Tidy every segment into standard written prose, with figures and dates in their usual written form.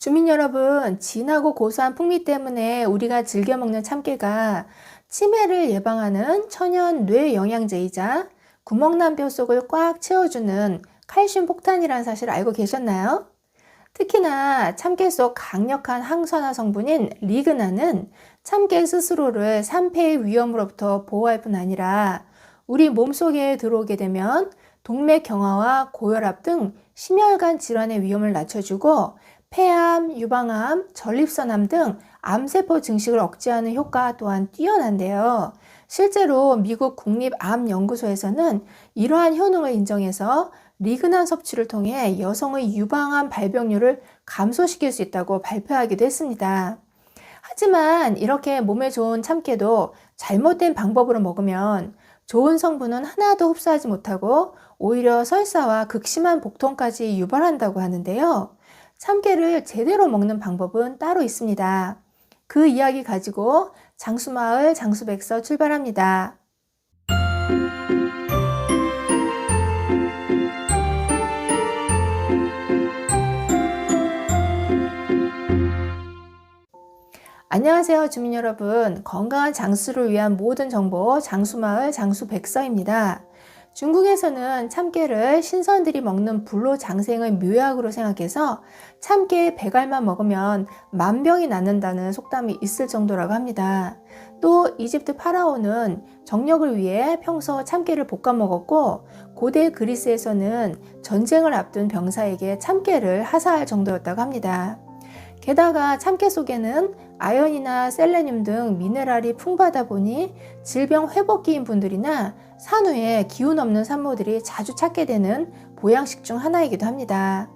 주민 여러분, 진하고 고소한 풍미 때문에 우리가 즐겨 먹는 참깨가 치매를 예방하는 천연 뇌 영양제이자 구멍난 뼈 속을 꽉 채워주는 칼슘 폭탄이라는 사실 알고 계셨나요? 특히나 참깨 속 강력한 항산화 성분인 리그나는 참깨 스스로를 산패의 위험으로부터 보호할 뿐 아니라 우리 몸속에 들어오게 되면 동맥 경화와 고혈압 등 심혈관 질환의 위험을 낮춰주고 폐암, 유방암, 전립선암 등 암세포 증식을 억제하는 효과 또한 뛰어난데요. 실제로 미국 국립암연구소에서는 이러한 효능을 인정해서 리그난 섭취를 통해 여성의 유방암 발병률을 감소시킬 수 있다고 발표하기도 했습니다. 하지만 이렇게 몸에 좋은 참깨도 잘못된 방법으로 먹으면 좋은 성분은 하나도 흡수하지 못하고 오히려 설사와 극심한 복통까지 유발한다고 하는데요. 참깨를 제대로 먹는 방법은 따로 있습니다. 그 이야기 가지고 장수마을 장수백서 출발합니다. 안녕하세요 주민 여러분, 건강한 장수를 위한 모든 정보 장수마을 장수백서입니다. 중국에서는 참깨를 신선들이 먹는 불로장생의 묘약으로 생각해서 참깨 배갈만 먹으면 만병이 낫는다는 속담이 있을 정도라고 합니다. 또 이집트 파라오는 정력을 위해 평소 참깨를 볶아 먹었고 고대 그리스에서는 전쟁을 앞둔 병사에게 참깨를 하사할 정도였다고 합니다. 게다가 참깨 속에는 아연이나 셀레늄 등 미네랄이 풍부하다 보니 질병 회복기인 분들이나 산후에 기운 없는 산모들이 자주 찾게 되는 보양식 중 하나이기도 합니다.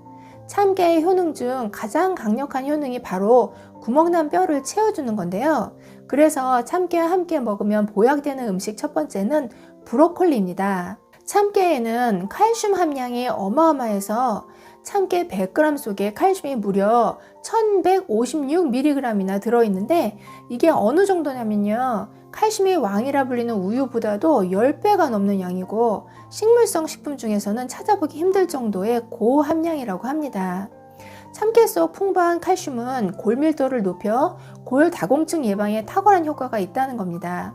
참깨의 효능 중 가장 강력한 효능이 바로 구멍난 뼈를 채워주는 건데요. 그래서 참깨와 함께 먹으면 보약되는 음식 첫 번째는 브로콜리입니다. 참깨에는 칼슘 함량이 어마어마해서 참깨 100g 속에 칼슘이 무려 1156mg이나 들어있는데 이게 어느 정도냐면요. 칼슘이 왕이라 불리는 우유보다도 10배가 넘는 양이고 식물성 식품 중에서는 찾아보기 힘들 정도의 고함량이라고 합니다. 참깨 속 풍부한 칼슘은 골밀도를 높여 골다공증 예방에 탁월한 효과가 있다는 겁니다.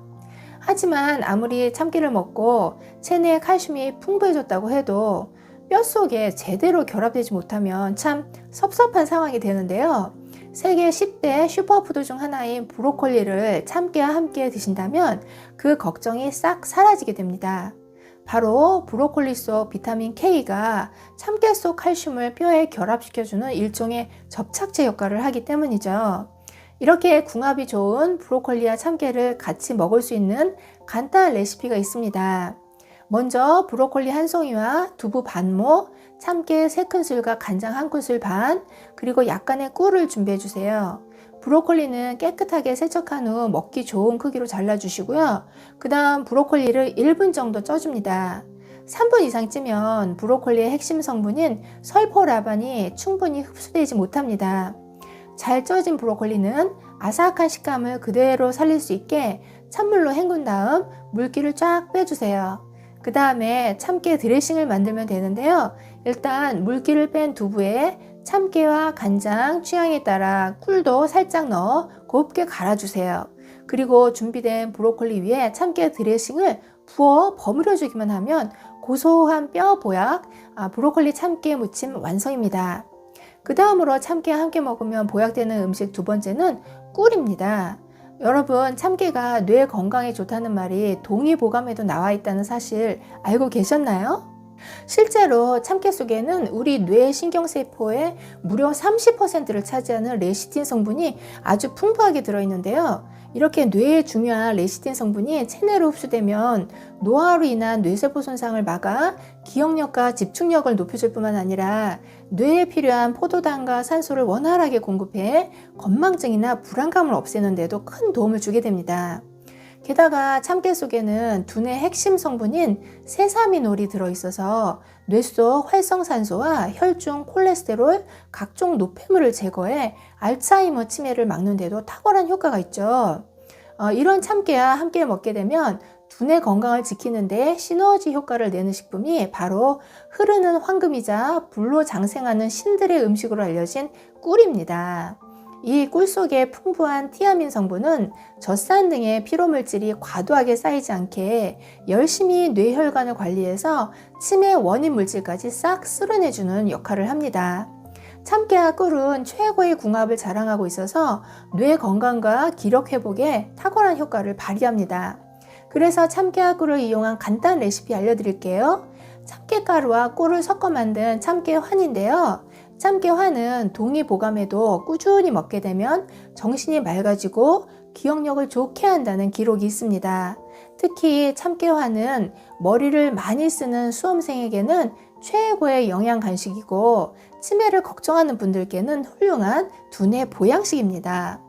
하지만 아무리 참깨를 먹고 체내에 칼슘이 풍부해졌다고 해도 뼛속에 제대로 결합되지 못하면 참 섭섭한 상황이 되는데요. 세계 10대 슈퍼푸드 중 하나인 브로콜리를 참깨와 함께 드신다면 그 걱정이 싹 사라지게 됩니다. 바로 브로콜리 속 비타민 K가 참깨 속 칼슘을 뼈에 결합시켜주는 일종의 접착제 역할을 하기 때문이죠. 이렇게 궁합이 좋은 브로콜리와 참깨를 같이 먹을 수 있는 간단한 레시피가 있습니다. 먼저 브로콜리 한 송이와 두부 반모, 참깨 3큰술과 간장 1큰술 반, 그리고 약간의 꿀을 준비해 주세요. 브로콜리는 깨끗하게 세척한 후 먹기 좋은 크기로 잘라주시고요. 그 다음 브로콜리를 1분 정도 쪄줍니다. 3분 이상 찌면 브로콜리의 핵심 성분인 설포라반이 충분히 흡수되지 못합니다. 잘 쪄진 브로콜리는 아삭한 식감을 그대로 살릴 수 있게 찬물로 헹군 다음 물기를 쫙 빼주세요. 그 다음에 참깨 드레싱을 만들면 되는데요. 일단 물기를 뺀 두부에 참깨와 간장, 취향에 따라 꿀도 살짝 넣어 곱게 갈아주세요. 그리고 준비된 브로콜리 위에 참깨 드레싱을 부어 버무려 주기만 하면 고소한 뼈 보약, 브로콜리 참깨 무침 완성입니다. 그 다음으로 참깨와 함께 먹으면 보약되는 음식 두 번째는 꿀입니다. 여러분, 참깨가 뇌 건강에 좋다는 말이 동의보감에도 나와 있다는 사실 알고 계셨나요? 실제로 참깨 속에는 우리 뇌 신경세포의 무려 30%를 차지하는 레시틴 성분이 아주 풍부하게 들어있는데요. 이렇게 뇌에 중요한 레시틴 성분이 체내로 흡수되면 노화로 인한 뇌세포 손상을 막아 기억력과 집중력을 높여줄 뿐만 아니라 뇌에 필요한 포도당과 산소를 원활하게 공급해 건망증이나 불안감을 없애는 데도 큰 도움을 주게 됩니다. 게다가 참깨 속에는 두뇌 핵심 성분인 세사미놀이 들어있어서 뇌 속 활성산소와 혈중 콜레스테롤, 각종 노폐물을 제거해 알츠하이머 치매를 막는 데도 탁월한 효과가 있죠. 이런 참깨와 함께 먹게 되면 두뇌 건강을 지키는 데 시너지 효과를 내는 식품이 바로 흐르는 황금이자 불로 장생하는 신들의 음식으로 알려진 꿀입니다. 이 꿀 속에 풍부한 티아민 성분은 젖산 등의 피로물질이 과도하게 쌓이지 않게 열심히 뇌혈관을 관리해서 치매 원인 물질까지 싹 쓸어내주는 역할을 합니다. 참깨와 꿀은 최고의 궁합을 자랑하고 있어서 뇌 건강과 기력 회복에 탁월한 효과를 발휘합니다. 그래서 참깨와 꿀을 이용한 간단 레시피 알려드릴게요. 참깨가루와 꿀을 섞어 만든 참깨환인데요. 참깨환은 동의보감에도 꾸준히 먹게 되면 정신이 맑아지고 기억력을 좋게 한다는 기록이 있습니다. 특히 참깨환은 머리를 많이 쓰는 수험생에게는 최고의 영양 간식이고 치매를 걱정하는 분들께는 훌륭한 두뇌 보양식입니다.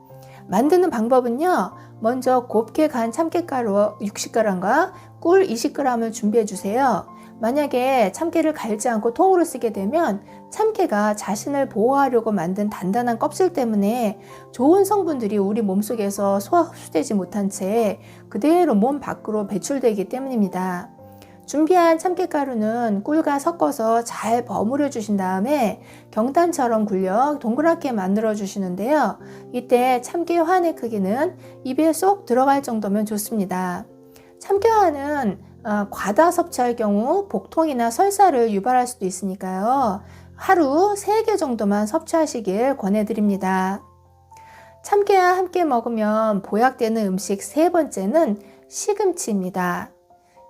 만드는 방법은요. 먼저 곱게 간 참깨가루 60g과 꿀 20g을 준비해 주세요. 만약에 참깨를 갈지 않고 통으로 쓰게 되면 참깨가 자신을 보호하려고 만든 단단한 껍질 때문에 좋은 성분들이 우리 몸속에서 소화 흡수되지 못한 채 그대로 몸 밖으로 배출되기 때문입니다. 준비한 참깨가루는 꿀과 섞어서 잘 버무려 주신 다음에 경단처럼 굴려 동그랗게 만들어 주시는데요. 이때 참깨환의 크기는 입에 쏙 들어갈 정도면 좋습니다. 참깨환은 과다 섭취할 경우 복통이나 설사를 유발할 수도 있으니까요. 하루 3개 정도만 섭취하시길 권해드립니다. 참깨와 함께 먹으면 보약되는 음식 3번째는 시금치입니다.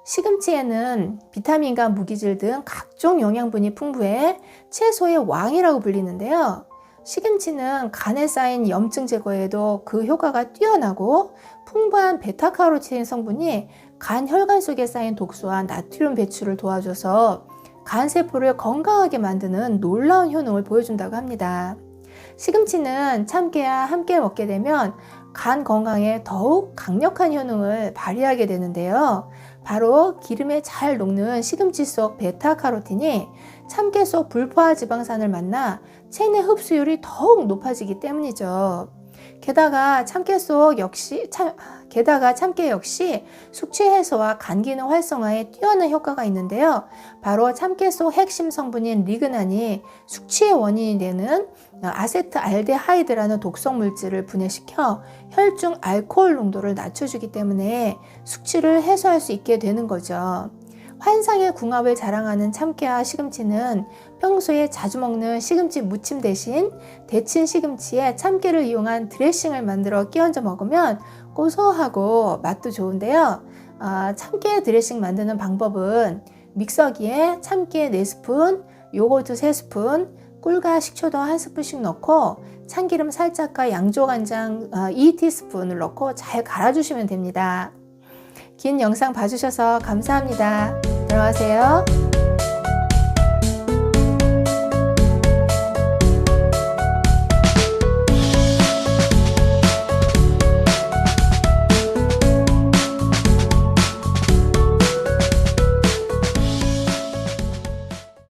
시금치에는 비타민과 무기질 등 각종 영양분이 풍부해 채소의 왕이라고 불리는데요. 시금치는 간에 쌓인 염증 제거에도 그 효과가 뛰어나고 풍부한 베타카로틴 성분이 간 혈관 속에 쌓인 독소와 나트륨 배출을 도와줘서 간 세포를 건강하게 만드는 놀라운 효능을 보여준다고 합니다. 시금치는 참깨와 함께 먹게 되면 간 건강에 더욱 강력한 효능을 발휘하게 되는데요. 바로 기름에 잘 녹는 시금치 속 베타카로틴이 참깨 속 불포화 지방산을 만나 체내 흡수율이 더욱 높아지기 때문이죠. 게다가 참깨 역시 숙취 해소와 간 기능 활성화에 뛰어난 효과가 있는데요. 바로 참깨 속 핵심 성분인 리그난이 숙취의 원인이 되는 아세트알데하이드라는 독성 물질을 분해시켜 혈중 알코올 농도를 낮춰주기 때문에 숙취를 해소할 수 있게 되는 거죠. 환상의 궁합을 자랑하는 참깨와 시금치는 평소에 자주 먹는 시금치 무침 대신 데친 시금치에 참깨를 이용한 드레싱을 만들어 끼얹어 먹으면 고소하고 맛도 좋은데요. 참깨 드레싱 만드는 방법은 믹서기에 참깨 4스푼, 요거트 3스푼, 꿀과 식초도 1스푼씩 넣고 참기름 살짝과 양조간장 2티스푼을 넣고 잘 갈아주시면 됩니다. 긴 영상 봐주셔서 감사합니다. 들어가세요.